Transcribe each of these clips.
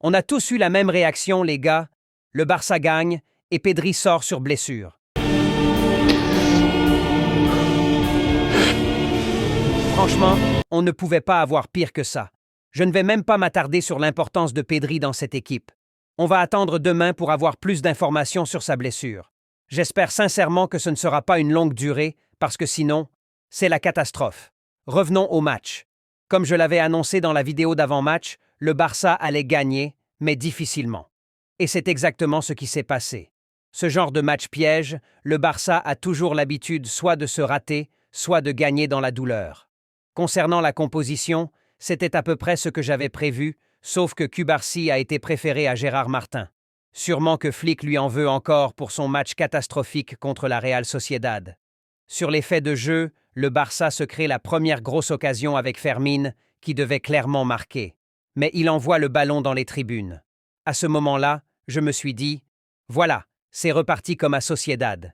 On a tous eu la même réaction, les gars. Le Barça gagne et Pedri sort sur blessure. Franchement, on ne pouvait pas avoir pire que ça. Je ne vais même pas m'attarder sur l'importance de Pedri dans cette équipe. On va attendre demain pour avoir plus d'informations sur sa blessure. J'espère sincèrement que ce ne sera pas une longue durée, parce que sinon, c'est la catastrophe. Revenons au match. Comme je l'avais annoncé dans la vidéo d'avant-match, le Barça allait gagner, mais difficilement. Et c'est exactement ce qui s'est passé. Ce genre de match piège, le Barça a toujours l'habitude soit de se rater, soit de gagner dans la douleur. Concernant la composition, c'était à peu près ce que j'avais prévu, sauf que Cubarsí a été préféré à Gérard Martin. Sûrement que Flick lui en veut encore pour son match catastrophique contre la Real Sociedad. Sur les faits de jeu, le Barça se crée la première grosse occasion avec Fermín, qui devait clairement marquer. Mais il envoie le ballon dans les tribunes. À ce moment-là, je me suis dit, voilà, c'est reparti comme à Sociedad.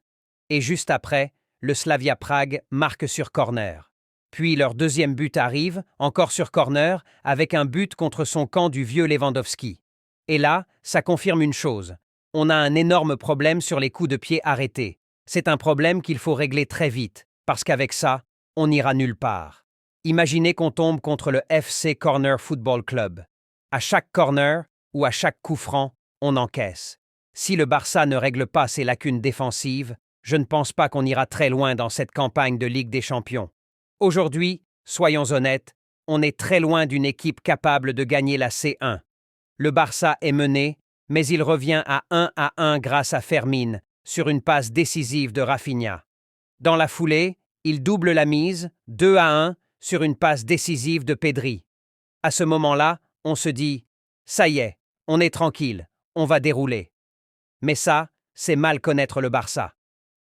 Et juste après, le Slavia Prague marque sur corner. Puis leur deuxième but arrive, encore sur corner, avec un but contre son camp du vieux Lewandowski. Et là, ça confirme une chose. On a un énorme problème sur les coups de pied arrêtés. C'est un problème qu'il faut régler très vite, parce qu'avec ça, on n'ira nulle part. Imaginez qu'on tombe contre le FC Corner Football Club. À chaque corner, ou à chaque coup franc, on encaisse. Si le Barça ne règle pas ses lacunes défensives, je ne pense pas qu'on ira très loin dans cette campagne de Ligue des Champions. Aujourd'hui, soyons honnêtes, on est très loin d'une équipe capable de gagner la C1. Le Barça est mené, mais il revient à 1-1 grâce à Fermín, sur une passe décisive de Rafinha. Dans la foulée, il double la mise, 2-1, sur une passe décisive de Pedri. À ce moment-là, on se dit « ça y est, on est tranquille, on va dérouler ». Mais ça, c'est mal connaître le Barça.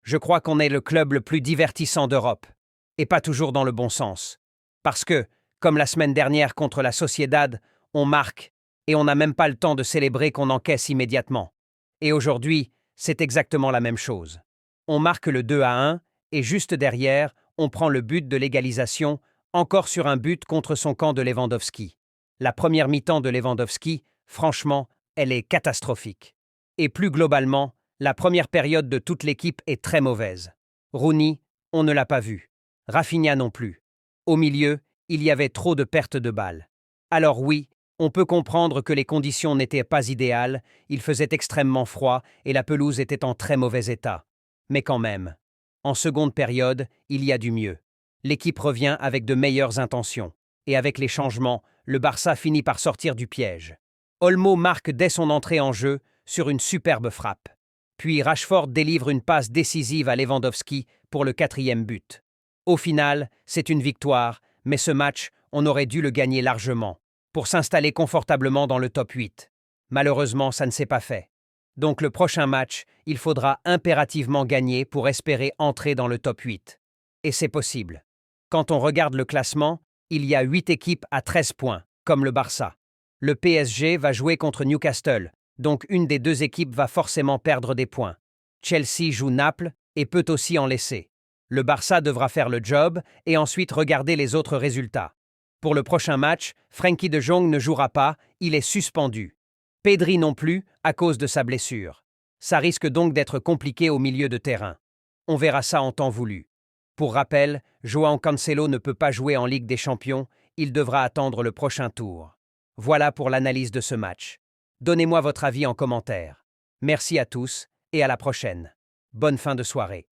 Je crois qu'on est le club le plus divertissant d'Europe. Et pas toujours dans le bon sens. Parce que, comme la semaine dernière contre la Sociedad, on marque, et on n'a même pas le temps de célébrer qu'on encaisse immédiatement. Et aujourd'hui, c'est exactement la même chose. On marque le 2-1, et juste derrière, on prend le but de l'égalisation, encore sur un but contre son camp de Lewandowski. La première mi-temps de Lewandowski, franchement, elle est catastrophique. Et plus globalement, la première période de toute l'équipe est très mauvaise. Rooney, on ne l'a pas vu. Rafinha non plus. Au milieu, il y avait trop de pertes de balles. Alors oui, on peut comprendre que les conditions n'étaient pas idéales, il faisait extrêmement froid et la pelouse était en très mauvais état. Mais quand même. En seconde période, il y a du mieux. L'équipe revient avec de meilleures intentions. Et avec les changements, le Barça finit par sortir du piège. Olmo marque dès son entrée en jeu sur une superbe frappe. Puis Rashford délivre une passe décisive à Lewandowski pour le 4e but. Au final, c'est une victoire, mais ce match, on aurait dû le gagner largement, pour s'installer confortablement dans le top 8. Malheureusement, ça ne s'est pas fait. Donc le prochain match, il faudra impérativement gagner pour espérer entrer dans le top 8. Et c'est possible. Quand on regarde le classement, il y a 8 équipes à 13 points, comme le Barça. Le PSG va jouer contre Newcastle, donc une des deux équipes va forcément perdre des points. Chelsea joue Naples et peut aussi en laisser. Le Barça devra faire le job et ensuite regarder les autres résultats. Pour le prochain match, Frenkie de Jong ne jouera pas, il est suspendu. Pedri non plus, à cause de sa blessure. Ça risque donc d'être compliqué au milieu de terrain. On verra ça en temps voulu. Pour rappel, João Cancelo ne peut pas jouer en Ligue des Champions, il devra attendre le prochain tour. Voilà pour l'analyse de ce match. Donnez-moi votre avis en commentaire. Merci à tous et à la prochaine. Bonne fin de soirée.